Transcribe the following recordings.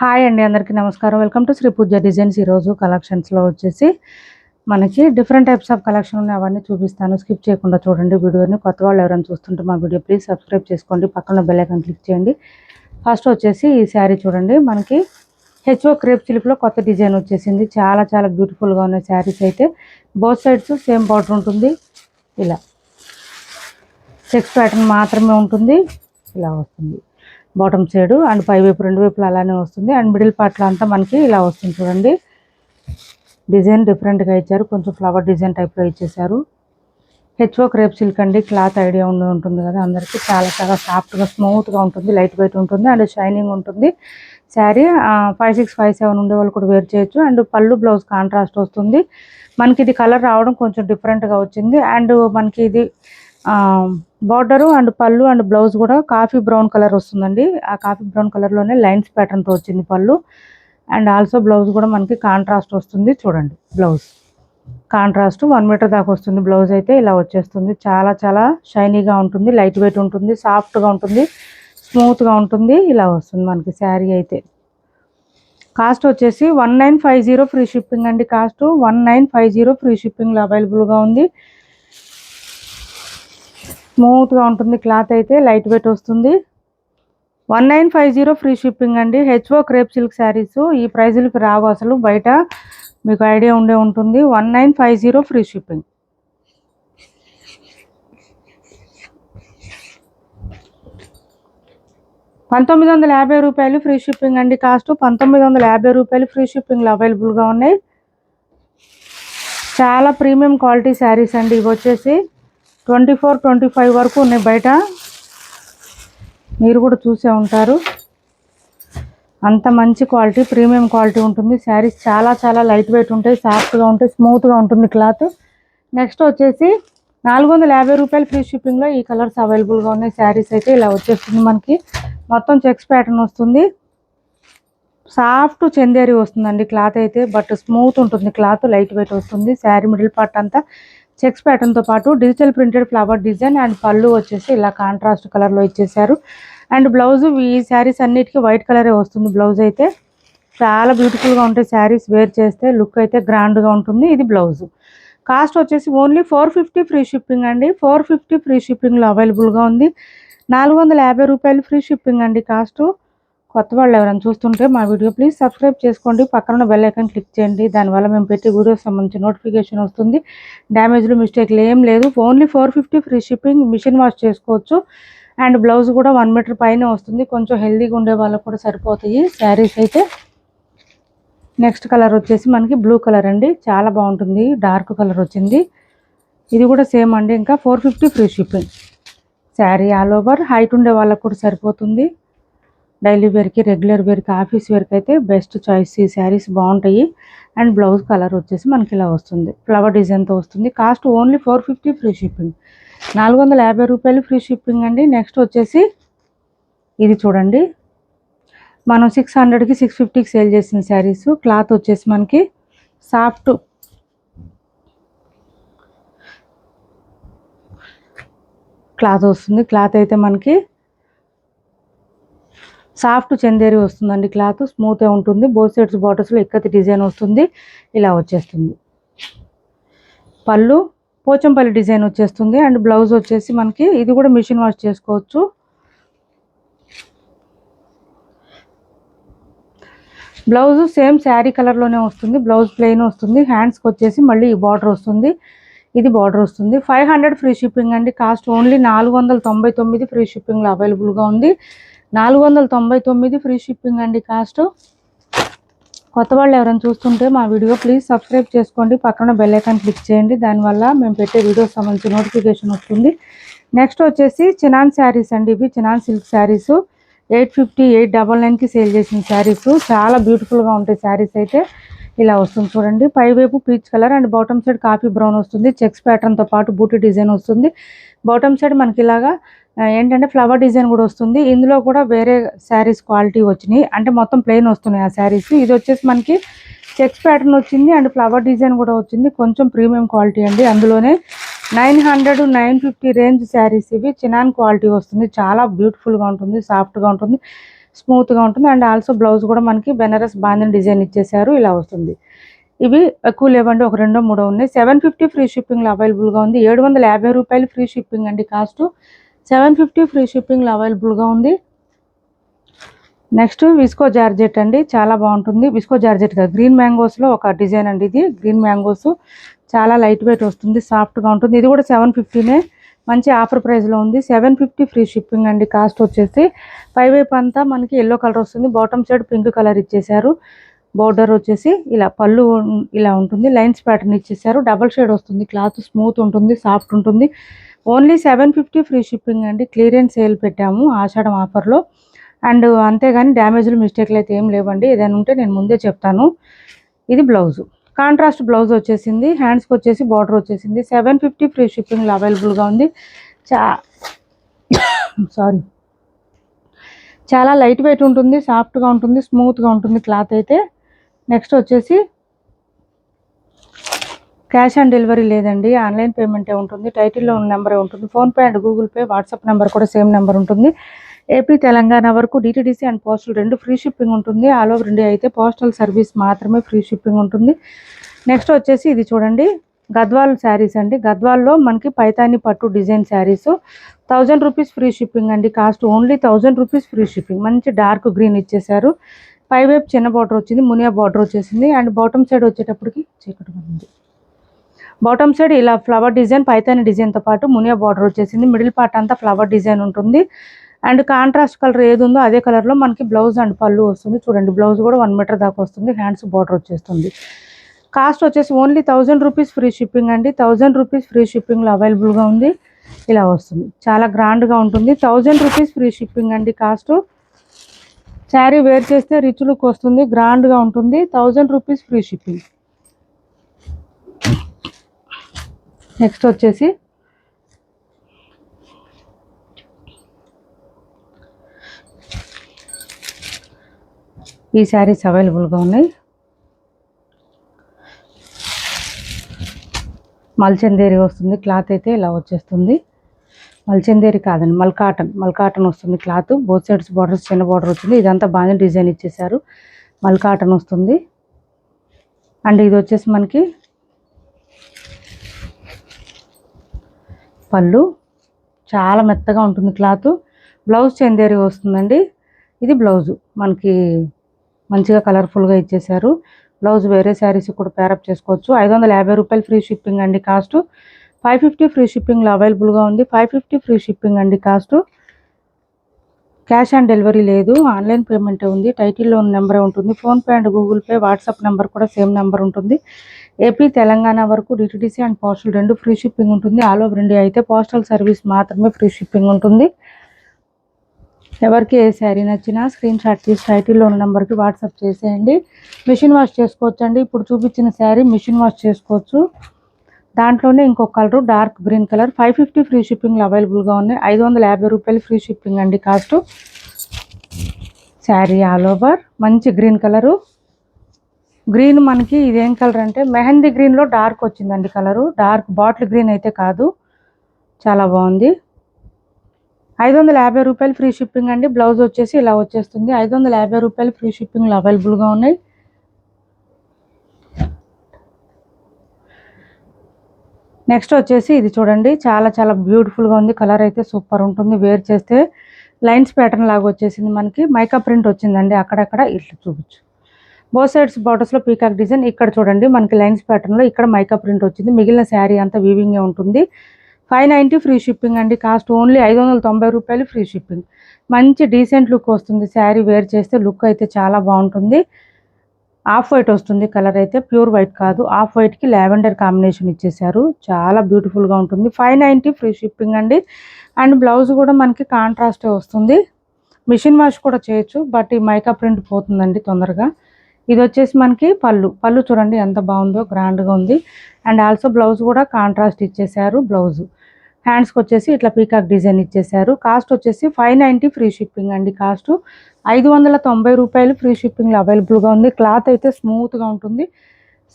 Hi అండి, అందరికీ నమస్కారం. Welcome to Sri Pooja designs. ఈరోజు కలెక్షన్స్లో వచ్చేసి మనకి డిఫరెంట్ టైప్స్ ఆఫ్ కలెక్షన్ ఉన్నాయి, అవన్నీ చూపిస్తాను. స్కిప్ చేయకుండా చూడండి వీడియోని. కొత్త వాళ్ళు ఎవరైనా చూస్తుంటే మా వీడియో ప్లీజ్ సబ్స్క్రైబ్ చేసుకోండి, పక్కన బెల్ ఐకాన్ క్లిక్ చేయండి. ఫస్ట్ వచ్చేసి ఈ శారీ చూడండి, మనకి హెచ్ఓ క్రేప్ సిల్క్లో కొత్త డిజైన్ వచ్చేసింది. చాలా చాలా బ్యూటిఫుల్గా ఉన్నాయి శారీస్ అయితే. బోత్ సైడ్స్ సేమ్ బార్డర్ ఉంటుంది, ఇలా చెక్స్ ప్యాటర్న్ మాత్రమే ఉంటుంది, ఇలా వస్తుంది బాటమ్ సైడ్. అండ్ పై వైపు రెండు వైపులు అలానే వస్తుంది. అండ్ మిడిల్ పార్ట్లో అంతా మనకి ఇలా వస్తుంది చూడండి. డిజైన్ డిఫరెంట్గా ఇచ్చారు, కొంచెం ఫ్లవర్ డిజైన్ టైప్లో ఇచ్చేసారు. హెచ్ఓ క్రేప్ సిల్క్ అండి, క్లాత్ ఐడియా ఉంటుంది కదా అందరికీ. చాలా చాలా సాఫ్ట్గా స్మూత్గా ఉంటుంది, లైట్ వెయిట్ ఉంటుంది అండ్ షైనింగ్ ఉంటుంది శారీ. 5657 ఉండే వాళ్ళు కూడా వేర్ చేయొచ్చు. అండ్ పళ్ళు బ్లౌజ్ కాంట్రాస్ట్ వస్తుంది మనకి. ఇది కలర్ రావడం కొంచెం డిఫరెంట్గా వచ్చింది. అండ్ మనకి ఇది బార్డరు అండ్ పళ్ళు అండ్ బ్లౌజ్ కూడా కాఫీ బ్రౌన్ కలర్ వస్తుందండి. ఆ కాఫీ బ్రౌన్ కలర్లోనే లైన్స్ ప్యాటర్న్తో వచ్చింది పళ్ళు. అండ్ ఆల్సో బ్లౌజ్ కూడా మనకి కాంట్రాస్ట్ వస్తుంది చూడండి. బ్లౌజ్ కాంట్రాస్ట్ 1 మీటర్ దాకా వస్తుంది. బ్లౌజ్ అయితే ఇలా వచ్చేస్తుంది. చాలా చాలా షైనీగా ఉంటుంది, లైట్ వెయిట్ ఉంటుంది, సాఫ్ట్గా ఉంటుంది, స్మూత్గా ఉంటుంది. ఇలా వస్తుంది మనకి శారీ అయితే. కాస్ట్ వచ్చేసి 1950 ఫ్రీ షిప్పింగ్ అండి. కాస్ట్ 1950 ఫ్రీ షిప్పింగ్లో అవైలబుల్గా ఉంది. స్మూత్గా ఉంటుంది క్లాత్ అయితే, లైట్ వెయిట్ వస్తుంది. 1950 ఫ్రీ షిప్పింగ్ అండి. హెచ్ఓ క్రేప్ సిల్క్ శారీస్ ఈ ప్రైజులకి రావు అసలు, బయట మీకు ఐడియా ఉంటుంది. 1950 ఫ్రీ షిప్పింగ్. ₹1950 ఫ్రీ షిప్పింగ్ అండి. కాస్ట్ ₹1950 ఫ్రీ షిప్పింగ్లో అవైలబుల్గా ఉన్నాయి. చాలా ప్రీమియం క్వాలిటీ శారీస్ అండి ఇవి వచ్చేసి. 24-25 వరకు ఉన్నాయి బయట, మీరు కూడా చూసే ఉంటారు. అంత మంచి క్వాలిటీ, ప్రీమియం క్వాలిటీ ఉంటుంది శారీస్. చాలా చాలా లైట్ వెయిట్ ఉంటాయి, సాఫ్ట్గా ఉంటాయి, స్మూత్గా ఉంటుంది క్లాత్. నెక్స్ట్ వచ్చేసి ₹450 ఫ్రీ షిప్పింగ్లో ఈ కలర్స్ అవైలబుల్గా ఉన్నాయి శారీస్ అయితే. ఇలా వచ్చేస్తుంది మనకి, మొత్తం చెక్స్ ప్యాటర్న్ వస్తుంది. సాఫ్ట్ చందేరి వస్తుందండి క్లాత్ అయితే, బట్ స్మూత్ ఉంటుంది క్లాత్, లైట్ వెయిట్ వస్తుంది. శారీ మిడిల్ పార్ట్ అంతా చెక్స్ ప్యాటర్న్తో పాటు digital printed flower design. And పళ్ళు వచ్చేసి ఇలా కాంట్రాస్ట్ కలర్లో ఇచ్చేసారు. అండ్ బ్లౌజ్ ఈ శారీస్ అన్నిటికీ వైట్ కలరే వస్తుంది బ్లౌజ్ అయితే. చాలా బ్యూటిఫుల్గా ఉంటాయి శారీస్, వేర్ చేస్తే లుక్ అయితే గ్రాండ్గా ఉంటుంది. ఇది బ్లౌజ్. కాస్ట్ వచ్చేసి ఓన్లీ 450 ఫ్రీ షిప్పింగ్ అండి. 450 ఫ్రీ షిప్పింగ్లో అవైలబుల్గా ఉంది. ₹450 ఫ్రీ షిప్పింగ్ అండి కాస్ట్. కొత్త వాళ్ళు ఎవరైనా చూస్తుంటే మా వీడియో ప్లీజ్ సబ్స్క్రైబ్ చేసుకోండి, పక్కన బెల్ ఐకాన్ క్లిక్ చేయండి. దానివల్ల మేము పెట్టే వీడియోస్ సంబంధించి నోటిఫికేషన్ వస్తుంది. డ్యామేజ్లు మిస్టేక్లు ఏం లేదు. Only 450 free shipping. Machine wash చేసుకోవచ్చు. అండ్ బ్లౌజ్ కూడా 1 మీటర్ పైన వస్తుంది. కొంచెం హెల్దీగా ఉండే వాళ్ళకు కూడా సరిపోతాయి శారీస్ అయితే. నెక్స్ట్ కలర్ వచ్చేసి మనకి బ్లూ కలర్ అండి, చాలా బాగుంటుంది, డార్క్ కలర్ వచ్చింది. ఇది కూడా సేమ్ అండి. ఇంకా 450 free shipping. Sari all over height ఉండే వాళ్ళకు కూడా సరిపోతుంది. డైలీ వేర్కి, రెగ్యులర్ వేర్కి, ఆఫీస్ వేర్కి అయితే బెస్ట్ చాయిస్. ఈ శారీస్ బాగుంటాయి. అండ్ బ్లౌజ్ కలర్ వచ్చేసి మనకి ఇలా వస్తుంది, ఫ్లవర్ డిజైన్తో వస్తుంది. Cost only 450 free shipping. ₹450 free shipping అండి. నెక్స్ట్ వచ్చేసి ఇది చూడండి, మనం 600కి 650కి సేల్ చేసిన శారీస్. క్లాత్ వచ్చేసి మనకి సాఫ్ట్ క్లాత్ వస్తుంది. క్లాత్ అయితే మనకి సాఫ్ట్ చందేరి వస్తుందండి క్లాత్, స్మూత్గా ఉంటుంది. బోత్ సైడ్స్ బార్డర్స్లో ఇక్కతి డిజైన్ వస్తుంది, ఇలా వచ్చేస్తుంది. పళ్ళు పోచంపల్లి డిజైన్ వచ్చేస్తుంది. అండ్ బ్లౌజ్ వచ్చేసి మనకి ఇది కూడా మిషన్ వాష్ చేసుకోవచ్చు. బ్లౌజ్ సేమ్ శారీ కలర్లోనే వస్తుంది. బ్లౌజ్ ప్లెయిన్ వస్తుంది. హ్యాండ్స్కి వచ్చేసి మళ్ళీ ఈ బార్డర్ వస్తుంది, ఇది బార్డర్ వస్తుంది. 500 ఫ్రీ షిప్పింగ్ అండి. కాస్ట్ ఓన్లీ 499 ఫ్రీ షిప్పింగ్లో అవైలబుల్గా ఉంది. 499 ఫ్రీ షిప్పింగ్ అండి కాస్ట్. కొత్త వాళ్ళు ఎవరైనా చూస్తుంటే మా వీడియో ప్లీజ్ సబ్స్క్రైబ్ చేసుకోండి, పక్కన బెల్ ఐకాన్ క్లిక్ చేయండి. దానివల్ల మేము పెట్టే వీడియోస్ సంబంధించి నోటిఫికేషన్ వస్తుంది. నెక్స్ట్ వచ్చేసి చినాన్ శారీస్ అండి. ఇవి చినాన్ సిల్క్ శారీస్ 850, 899కి సేల్ చేసిన శారీస్. చాలా బ్యూటిఫుల్గా ఉంటాయి శారీస్ అయితే. ఇలా వస్తుంది చూడండి. పై వైపు peach colour and bottom side coffee brown వస్తుంది. చెక్స్ ప్యాటర్న్తో పాటు బూటీ డిజైన్ వస్తుంది. బాటమ్ సైడ్ మనకి ఇలాగా ఏంటంటే ఫ్లవర్ డిజైన్ కూడా వస్తుంది. ఇందులో కూడా వేరే శారీస్ క్వాలిటీ వచ్చినాయి, అంటే మొత్తం ప్లెయిన్ వస్తున్నాయి ఆ శారీస్. ఇది వచ్చేసి మనకి చెక్స్ ప్యాటర్న్ వచ్చింది అండ్ ఫ్లవర్ డిజైన్ కూడా వచ్చింది. కొంచెం ప్రీమియం క్వాలిటీ అండి. అందులోనే 900, 950 రేంజ్ శారీస్ ఇవి. చినాన్ క్వాలిటీ వస్తుంది, చాలా బ్యూటిఫుల్గా ఉంటుంది, సాఫ్ట్గా ఉంటుంది. స్మూత్గా ఉంటుంది. అండ్ ఆల్సో బ్లౌజ్ కూడా మనకి బెనారస్ బాందిని డిజైన్ ఇచ్చేసారు, ఇలా వస్తుంది. ఇవి ఎక్కువ లేవండి, ఒక 2 3 ఉన్నాయి. 750 ఫ్రీ షిప్పింగ్లో అవైలబుల్గా ఉంది. 750 రూపాయలు ఫ్రీ షిప్పింగ్ అండి కాస్ట్. 750 ఫ్రీ షిప్పింగ్లో అవైలబుల్గా ఉంది. నెక్స్ట్ విస్కో జార్జెట్ అండి, చాలా బాగుంటుంది. విస్కో జార్జెట్ కాదు, గ్రీన్ మ్యాంగోస్లో ఒక డిజైన్ అండి ఇది. గ్రీన్ మ్యాంగోస్ చాలా లైట్ వెయిట్ వస్తుంది, సాఫ్ట్గా ఉంటుంది. ఇది కూడా 750నే, మంచి ఆఫర్ ప్రైస్లో ఉంది. 750 ఫ్రీ షిప్పింగ్ అండి కాస్ట్ వచ్చేసి. పైవైపు అంతా మనకి ఎల్లో కలర్ వస్తుంది, బాటమ్ సైడ్ పింక్ కలర్ ఇచ్చేసారు. బోర్డర్ వచ్చేసి ఇలా పళ్ళు ఇలా ఉంటుంది, లైన్స్ ప్యాటర్న్ ఇచ్చేసారు. డబల్ షేడ్ వస్తుంది, క్లాత్ స్మూత్ ఉంటుంది, సాఫ్ట్ ఉంటుంది. ఓన్లీ 750 ఫ్రీ షిప్పింగ్ అండి. క్లియరెన్స్ సేల్ పెట్టాము ఆషాఢం ఆఫర్లో. అండ్ అంతేగాని డ్యామేజ్లు మిస్టేక్లు అయితే ఏం లేవండి, ఏదైనా ఉంటే నేను ముందే చెప్తాను. ఇది బ్లౌజు, కాంట్రాస్ట్ బ్లౌజ్ వచ్చేసింది. హ్యాండ్స్కి వచ్చేసి బార్డర్ వచ్చేసింది. 750 ఫ్రీ షిప్పింగ్లో అవైలబుల్గా ఉంది. సారీ, చాలా లైట్ వెయిట్ ఉంటుంది, సాఫ్ట్గా ఉంటుంది, స్మూత్గా ఉంటుంది క్లాత్ అయితే. నెక్స్ట్ వచ్చేసి క్యాష్ ఆన్ డెలివరీ లేదండి, ఆన్లైన్ పేమెంటే ఉంటుంది. టైటిల్లో ఉన్న నెంబరే ఉంటుంది. PhonePe and Google pay, WhatsApp number కూడా సేమ్ నెంబర్ ఉంటుంది. ఏపీ తెలంగాణ వరకు DTDC and postal 2 free shipping ఉంటుంది. ఆల్ ఓవర్ ఇండియా అయితే పోస్టల్ సర్వీస్ మాత్రమే ఫ్రీ షిప్పింగ్ ఉంటుంది. నెక్స్ట్ వచ్చేసి ఇది చూడండి, గద్వాల్ శారీస్ అండి. గద్వాల్లో మనకి పైతాని పట్టు design saris 1000 rupees free shipping అండి cost. Only 1000 rupees free shipping. మంచి డార్క్ గ్రీన్ ఇచ్చేసారు. పైవైపు చిన్న బార్డర్ వచ్చింది, మునియా బార్డర్ వచ్చేసింది. అండ్ బాటమ్ సైడ్ వచ్చేటప్పటికి చీకటి ఉంది. బాటమ్ సైడ్ ఇలా ఫ్లవర్ డిజైన్, పైతాని డిజైన్తో పాటు మునియా బార్డర్ వచ్చేసింది. మిడిల్ పార్ట్ అంతా ఫ్లవర్ డిజైన్ ఉంటుంది. అండ్ కాంట్రాస్ట్ కలర్ ఏది ఉందో అదే కలర్లో మనకి బ్లౌజ్ అండ్ పళ్ళు వస్తుంది. చూడండి, బ్లౌజ్ కూడా 1 మీటర్ దాకా వస్తుంది. హ్యాండ్స్ బార్డర్ వచ్చేస్తుంది. కాస్ట్ వచ్చేసి ఓన్లీ 1000 రూపీస్ ఫ్రీ షిప్పింగ్ అండి. 1000 రూపీస్ ఫ్రీ షిప్పింగ్లో అవైలబుల్గా ఉంది, ఇలా వస్తుంది. చాలా గ్రాండ్గా ఉంటుంది. 1000 రూపీస్ ఫ్రీ షిప్పింగ్ అండి కాస్ట్. శారీ వేర్ చేస్తే రిచ్ లుక్ వస్తుంది, గ్రాండ్గా ఉంటుంది. 1000 రూపీస్ ఫ్రీ షిప్పింగ్. నెక్స్ట్ వచ్చేసి ఈ శారీస్ అవైలబుల్గా ఉన్నాయి. మల్చందేరి వస్తుంది క్లాత్ అయితే, ఇలా వచ్చేస్తుంది. మల్చందేరి కాదండి, మల్కాటన్ వస్తుంది క్లాత్. బోత్ సైడ్స్ బార్డర్స్ చిన్న బార్డర్ వచ్చింది. ఇదంతా బాగా డిజైన్ ఇచ్చేసారు, మల్కాటన్ వస్తుంది. అండ్ ఇది వచ్చేసి మనకి పళ్ళు, చాలా మెత్తగా ఉంటుంది క్లాత్. బ్లౌజ్ చందేరి వస్తుందండి. ఇది బ్లౌజు మనకి మంచిగా కలర్ఫుల్గా ఇచ్చేసారు. బ్లౌజ్ వేరే శారీస్ కూడా పేరప్ చేసుకోవచ్చు. 550 రూపాయలు ఫ్రీ షిప్పింగ్ అండి కాస్ట్. 550 ఫ్రీ షిప్పింగ్లో అవైలబుల్గా ఉంది. 550 ఫ్రీ షిప్పింగ్ అండి కాస్ట్. క్యాష్ ఆన్ డెలివరీ లేదు, ఆన్లైన్ పేమెంటే ఉంది. టైటిల్లో ఉన్న నెంబరే ఉంటుంది. PhonePe and Google pay, WhatsApp number కూడా సేమ్ నెంబర్ ఉంటుంది. ఏపీ తెలంగాణ వరకు DTDC and postal 2 free shipping ఉంటుంది. ఆల్ ఓవర్ ఇండియా అయితే పోస్టల్ సర్వీస్ మాత్రమే ఫ్రీ షిప్పింగ్ ఉంటుంది. ఎవరికి ఏ శారీ నచ్చినా స్క్రీన్ షాట్ తీసి టైటిల్లో ఉన్న నెంబర్కి వాట్సాప్ చేసేయండి. మిషన్ వాష్ చేసుకోవచ్చు అండి. ఇప్పుడు చూపించిన శారీ మిషన్ వాష్ చేసుకోవచ్చు. దాంట్లోనే ఇంకొక colour dark green colour. 550 free షిప్పింగ్లో అవైలబుల్గా ఉన్నాయి. 550 రూపాయలు ఫ్రీ షిప్పింగ్ అండి కాస్ట్. శారీ ఆల్ ఓవర్ మంచి గ్రీన్ కలరు. గ్రీన్ మనకి ఇదేం కలర్ అంటే మెహందీ గ్రీన్లో డార్క్ వచ్చిందండి కలరు. డార్క్ బాటిల్ గ్రీన్ అయితే కాదు, చాలా బాగుంది. 550 రూపాయలు ఫ్రీ షిప్పింగ్ అండి. బ్లౌజ్ వచ్చేసి ఇలా వచ్చేస్తుంది. 550 రూపాయలు ఫ్రీ షిప్పింగ్లో అవైలబుల్గా ఉన్నాయి. నెక్స్ట్ వచ్చేసి ఇది చూడండి, చాలా చాలా బ్యూటిఫుల్గా ఉంది. కలర్ అయితే సూపర్ ఉంటుంది. వేర్ చేస్తే లైన్స్ ప్యాటర్న్ లాగా వచ్చేసింది. మనకి మైకా ప్రింట్ వచ్చిందండి అక్కడక్కడ, ఇట్లా చూపించు. బోత్ సైడ్స్ బార్డర్స్లో పీకాక్ డిజైన్. ఇక్కడ చూడండి మనకి లైన్స్ ప్యాటర్న్లో ఇక్కడ మైకా ప్రింట్ వచ్చింది. మిగిలిన శారీ అంతా వీవింగే ఉంటుంది. 590 ఫ్రీ షిప్పింగ్ అండి కాస్ట్. ఓన్లీ 590 రూపాయలు ఫ్రీ షిప్పింగ్. మంచి డీసెంట్ లుక్ వస్తుంది. శారీ వేర్ చేస్తే లుక్ అయితే చాలా బాగుంటుంది. ఆఫ్ వైట్ వస్తుంది కలర్ అయితే, ప్యూర్ వైట్ కాదు. ఆఫ్ వైట్కి లావెండర్ కాంబినేషన్ ఇచ్చేసారు, చాలా బ్యూటిఫుల్గా ఉంటుంది. 590 ఫ్రీ షిప్పింగ్ అండి. అండ్ బ్లౌజ్ కూడా మనకి కాంట్రాస్టే వస్తుంది. మిషన్ వాష్ కూడా చేయొచ్చు, బట్ ఈ మైకా ప్రింట్ పోతుందండి తొందరగా. ఇది వచ్చేసి మనకి పళ్ళు చూడండి ఎంత బాగుందో, గ్రాండ్గా ఉంది. అండ్ ఆల్సో బ్లౌజ్ కూడా కాంట్రాస్ట్ ఇచ్చేసారు. బ్లౌజు హ్యాండ్స్కి వచ్చేసి ఇట్లా పీకాక్ డిజైన్ ఇచ్చేసారు. కాస్ట్ వచ్చేసి 590 ఫ్రీ షిప్పింగ్ అండి కాస్ట్. 590 రూపాయలు ఫ్రీ షిప్పింగ్లో అవైలబుల్గా ఉంది. క్లాత్ అయితే స్మూత్గా ఉంటుంది,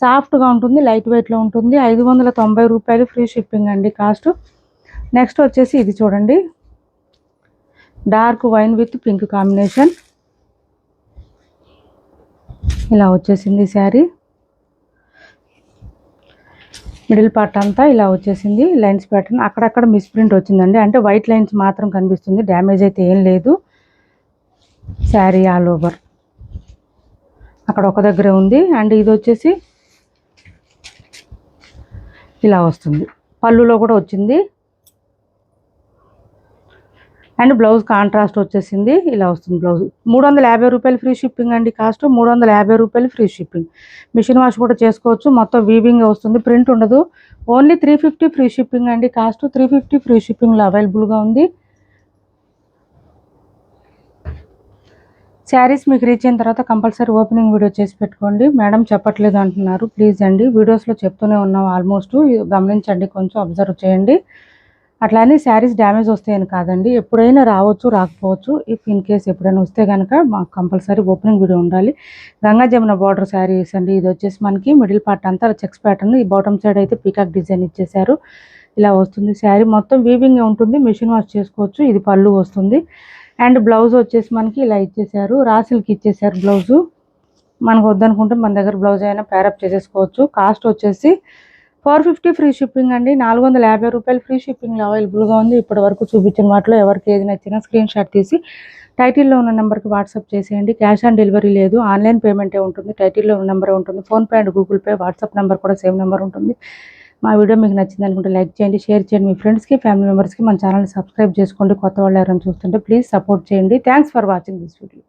సాఫ్ట్గా ఉంటుంది, లైట్ వెయిట్లో ఉంటుంది. 590 రూపాయలు ఫ్రీ షిప్పింగ్ అండి కాస్ట్. నెక్స్ట్ వచ్చేసి ఇది చూడండి, dark wine with pink combination. ఇలా వచ్చేసింది శారీ. మిడిల్ పార్ట్ అంతా ఇలా వచ్చేసింది లైన్స్ ప్యాటర్న్. అక్కడక్కడ మిస్ప్రింట్ వచ్చిందండి, అంటే వైట్ లైన్స్ మాత్రం కనిపిస్తుంది, డ్యామేజ్ అయితే ఏం లేదు. శారీ ఆల్ ఓవర్ అక్కడ ఒక దగ్గరే ఉంది. అండ్ ఇది వచ్చేసి ఇలా వస్తుంది, పళ్ళులో కూడా వచ్చింది. అండ్ బ్లౌజ్ కాంట్రాస్ట్ వచ్చేసింది, ఇలా వస్తుంది బ్లౌజ్. 350 రూపాయలు ఫ్రీ షిప్పింగ్ అండి. కాస్ట్ 350 రూపాయలు ఫ్రీ షిప్పింగ్. మిషన్ వాష్ కూడా చేసుకోవచ్చు. మొత్తం వీవింగ్ వస్తుంది, ప్రింట్ ఉండదు. ఓన్లీ 350 ఫ్రీ షిప్పింగ్ అండి. కాస్ట్ 350 ఫ్రీ షిప్పింగ్లో అవైలబుల్గా ఉంది. శారీస్ మీకు రీచ్ అయిన తర్వాత కంపల్సరీ ఓపెనింగ్ వీడియో చేసి పెట్టుకోండి. మేడం చెప్పట్లేదు అంటున్నారు, ప్లీజ్ అండి, వీడియోస్లో చెప్తూనే ఉన్నాం ఆల్మోస్ట్, గమనించండి, కొంచెం అబ్జర్వ్ చేయండి. అట్లానే శారీస్ డ్యామేజ్ వస్తాయని కాదండి, ఎప్పుడైనా రావచ్చు రాకపోవచ్చు. ఇఫ్ ఇన్ కేస్ ఎప్పుడైనా వస్తే కనుక మాకు కంపల్సరీ ఓపెనింగ్ వీడియో ఉండాలి. గంగా జమున బార్డర్ శారీస్ అండి. ఇది వచ్చేసి మనకి మిడిల్ పార్ట్ అంతా చెక్స్ ప్యాటర్న్, ఈ బాటమ్ సైడ్ అయితే పీకాక్ డిజైన్ ఇచ్చేసారు. ఇలా వస్తుంది శారీ, మొత్తం వీవింగ్ ఉంటుంది, మిషన్ వాష్ చేసుకోవచ్చు. ఇది పళ్ళు వస్తుంది. అండ్ బ్లౌజ్ వచ్చేసి మనకి ఇలా ఇచ్చేసారు, రాసిల్కి ఇచ్చేసారు బ్లౌజు. మనకు వద్దనుకుంటే మన దగ్గర బ్లౌజ్ అయినా ప్యారప్ చేసేసుకోవచ్చు. కాస్ట్ వచ్చేసి 450 ఫ్రీ షిప్పింగ్ అండి. 450 రూపాయలు ఫ్రీ షిప్పింగ్లో అవైలబుల్గా ఉంది. ఇప్పటి వరకు చూపించిన వాటిలో ఎవరికి ఏది నచ్చినా స్క్రీన్ షాట్ తీసి టైటిల్లో ఉన్న నెంబర్కి వాట్సాప్ చేసేయండి. క్యాష్ ఆన్ డెలివరీ లేదు, ఆన్లైన్ పేమెంటే ఉంటుంది. టైటిల్లో ఉన్న నెంబర్ ఉంటుంది, PhonePe and Google pay, WhatsApp number కూడా సేమ్ నెంబర్ ఉంటుంది. మా వీడియో మీకు నచ్చింది అనుకుంటే లైక్ చేయండి, షేర్ చేయండి, మీ ఫ్రెండ్స్కి, ఫ్యామిలీ మెంబర్స్కి. మన ఛానల్ని సబ్స్క్రైబ్ చేసుకోండి. కొత్త వాళ్ళు ఎవరైనా చూస్తుంటే ప్లీజ్ సపోర్ట్ చేయండి. Thanks for watching this video.